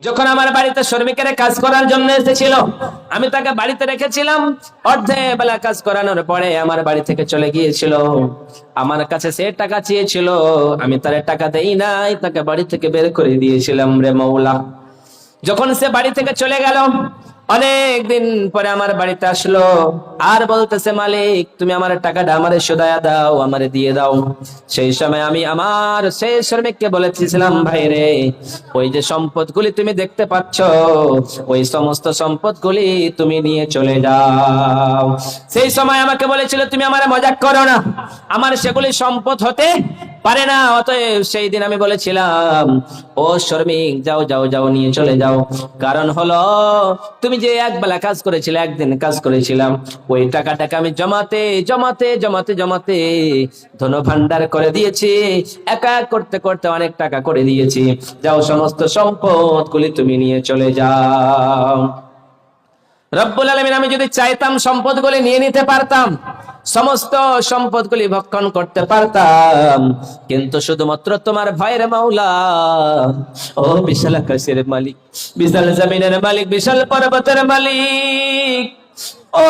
যখন আমার বাড়িতে শ্রমিকের কাজ করার জন্য এসেছিল, আমি তাকে বাড়িতে রেখেছিলাম। অর্ধে বেলা কাজ করানোর পরে আমার বাড়ি থেকে চলে গিয়েছিল। আমার কাছে সে টাকা চেয়েছিল, আমি তার টাকা দেই নাই, তাকে বাড়ি থেকে বের করে দিয়েছিলাম রে মৌলা। যখন সে বাড়ি থেকে চলে গেল, অনেক দিন পরে আমার বাড়িতে আসলো আর বলতেছে, মালিক তুমি আমার টাকাটা আমারে শোধায়া দাও, আমারে দিয়ে দাও। সেই সময় আমি আমার সেই শ্রমিককে বলেছিলাম, ভাই রে, ওই যে সম্পদগুলি তুমি দেখতে পাচ্ছ, ওই সমস্ত সম্পদগুলি তুমি নিয়ে চলে যাও। সেই সময় আমাকে বলেছিল, তুমি আমারে মজাক করো না, আমার সেগুলি সম্পদ হতে পারে না। অতএব সেই দিন আমি বলেছিলাম, ও শ্রমিক, যাও যাও যাও, নিয়ে চলে যাও। কারণ হলো, তুমি যে এক বেলা কাজ করেছিলে, একদিন কাজ করেছিলাম, ওই টাকাটাকে আমি জমাতে জমাতে জমাতে জমাতে ধন ভান্ডার করে দিয়েছি। একা করতে করতে অনেক টাকা করে দিয়েছি। যাও, সমস্ত সম্পদ গুলি তুমি নিয়ে চলে যাও। রব্বুল আলামিন, আমি যদি চাইতাম সম্পদগুলি নিয়ে নিতে পারতাম, সমস্ত সম্পদগুলি ভক্ষণ করতে পারতাম, কিন্তু শুধুমাত্র তোমার ভয়ের মাওলা, ও বিশাল আকাশের মালিক, বিশাল জমিনের মালিক, বিশাল পর্বতের মালিক, ও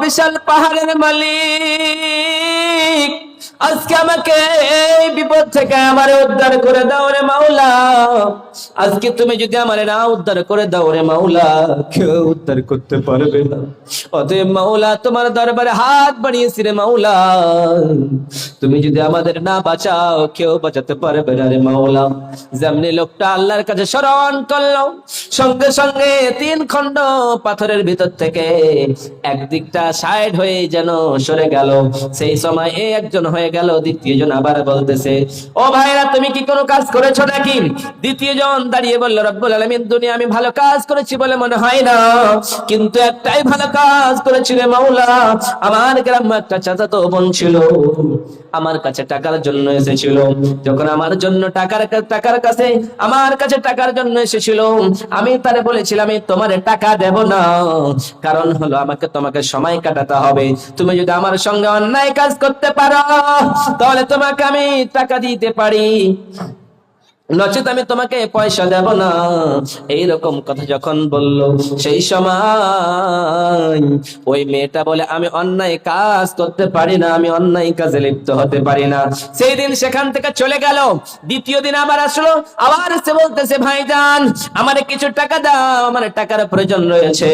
বিশাল পাহাড়ের মালিক, আজকে আমাকে এই বিপদ থেকে আমারে উদ্ধার করে দাও রে মাওলা। আজকে তুমি যদি আমারে না উদ্ধার করে দাও রে মাওলা, কেউ উদ্ধার করতে পারবে না। অতএব মাওলা, তোমার দরবারে হাত বাড়িয়েছি রে মাওলা, তুমি যদি আমাদের না বাঁচাও, কেউ বাঁচাতে পারবে না রে মাওলা। যেমনি লোকটা আল্লাহর কাছে স্মরণ করলো, সঙ্গে সঙ্গে 3 খণ্ড পাথরের ভিতর থেকে একদিকটা সাইড হয়ে যেন সরে গেল। সেই সময় একজন হয়ে গেল, দ্বিতীয় জন আবার বলতেছে, ও ভাইরা, তুমি কি কোনো কাজ করেছো নাকি? দ্বিতীয় জন দাঁড়িয়ে বলল, রব্বুল আলামিন, দুনিয়া আমি ভালো কাজ করেছি বলে মনে হয় না, কিন্তু একটাই ভালো কাজ করেছি রে মাওলা। আমার গ্রামে একটা চাচাতো বোন ছিল, আমার কাছে টাকার জন্য এসেছিল। যখন আমার জন্য টাকার কাছে আমার কাছে টাকার জন্য এসেছিল, আমি তারে বলেছিলাম, আমি তোমার টাকা দেব না, কারণ হলো আমাকে তোমাকে সময় কাটাতে হবে। তুমি যদি আমার সঙ্গে অন্যায় কাজ করতে পারো, তাহলে তোমাকে আমি টাকা দিতে পারি, নচেত আমি তোমাকে পয়সা দেব না। এইরকম কথা যখন বলল, সেই সময় ওই মেয়েটা বলে, আমি অন্যায় কাজ করতে পারি না, আমি অন্যায় কাজে লিপ্ত হতে পারি না। সেই দিন সেখান থেকে চলে গেল। দ্বিতীয় দিন আবার আসলো, আবার সে বলতেছে, ভাইজান, আমারে কিছু টাকা দাও, আমার টাকার প্রয়োজন রয়েছে।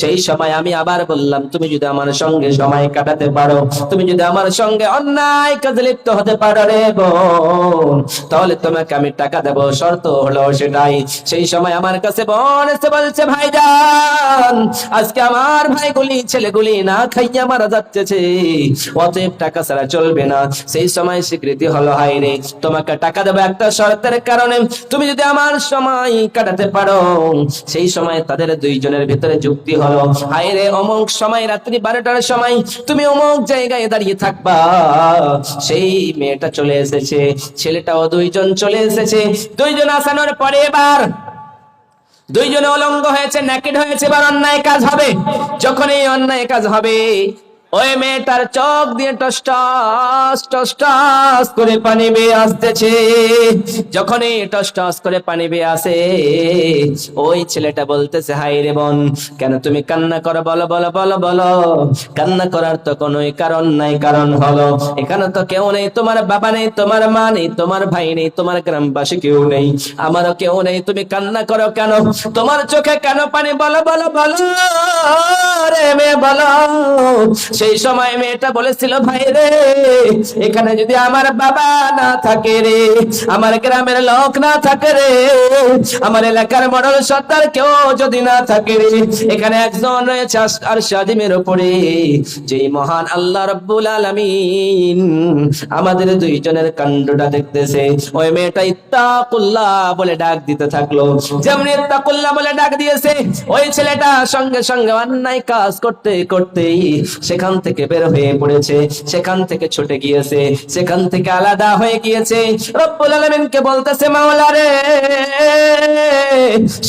সেই সময় আমি আবার বললাম, তুমি যদি আমার সঙ্গে সময় কাটাতে পারো, তুমি যদি আমার সঙ্গে অন্যায় কাজে লিপ্ত হতে পারো রে বোন, তাহলে তোমাকে আমি টাকা দেব, শর্ত হলো সেটাই। সেই সময় আমার কাছে বোন এসে বলছে, ভাইজান, আজকে আমার ভাইগুলি ছেলেগুলি না খাইয়া মারা যাচ্ছে, অতএব টাকা ছাড়া চলবে না। সেই সময় স্বীকৃতি হলো, হাই রে, তোমাকে টাকা দেবো একটা শর্তের কারণে, তুমি যদি আমার সময় কাটাতে পারো। সেই সময় তাদের দুইজনের ভিতরে যুক্তি হলো, হাই রে, অমুক সময় রাত্রি 12টার সময় তুমি অমুক জায়গায় দাঁড়িয়ে থাকবা। সেই মেয়েটা চলে এসেছে, ছেলেটাও দুইজন চলে এসেছে। দুইজন আসানোর পরে এবার দুইজনে অলঙ্গ হয়েছে, নেকেড হয়েছে, এবার অন্যায় কাজ হবে। যখন এই অন্যায় কাজ হবে, ওই মেয়েটার চোখ দিয়ে টস টস টস টস করে পানি বেয়ে আসতেছে। যখন এই টস টস করে পানি বেয়ে আসে, ওই ছেলেটা বলতেছে, হাই রে বোন, কেন তুমি কান্না করো? বলো বলো বলো বলো। কান্না করার তো কোনো কারণ নাই, কারণ হলো এখানে তো কেউ নেই, তোমার বাবা নেই, তোমার মা নেই, তোমার ভাই নেই, তোমার গ্রামবাসী কেউ নেই, আমারও কেউ নেই, তুমি কান্না করো কেন? তোমার চোখে কেন পানি? বলো বলো বলো রে মেয়ে, বলো। সেই সময় মেয়েটা বলেছিল, ভাই রে, এখানে যদি আমার বাবা না থাকে রে, আমার গ্রামের লোক না থাকে রে, আমার এলাকার মডেল সর্দার কেউ যদি না থাকে রে, এখানে একজন রয়েছে আরশ আজিমের উপরে, যেই মহান আল্লাহ রাব্বুল আলামিন আমাদের দুইজনের কাণ্ডটা দেখতেছে। ওই মেয়েটা ইত্তাকুল্লাহ বলে ডাক দিতে থাকলো। যেমনি ইত্তাকুল্লাহ বলে ডাক দিয়েছে, ওই ছেলেটা সঙ্গে সঙ্গে অন্যায় কাজ করতে করতেই সেখান থেকে বের হয়ে পড়েছে, সেখান থেকে ছুটে গিয়েছে, সেখান থেকে আলাদা হয়ে গিয়েছে। রব্বুল আলামিনকে বলতেছে, মাওলা রে,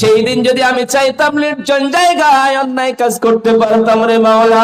সেই দিন যদি আমি চাইতাম নির্জন জায়গায় অন্যায় কাজ করতে পারতাম রে মাওলা।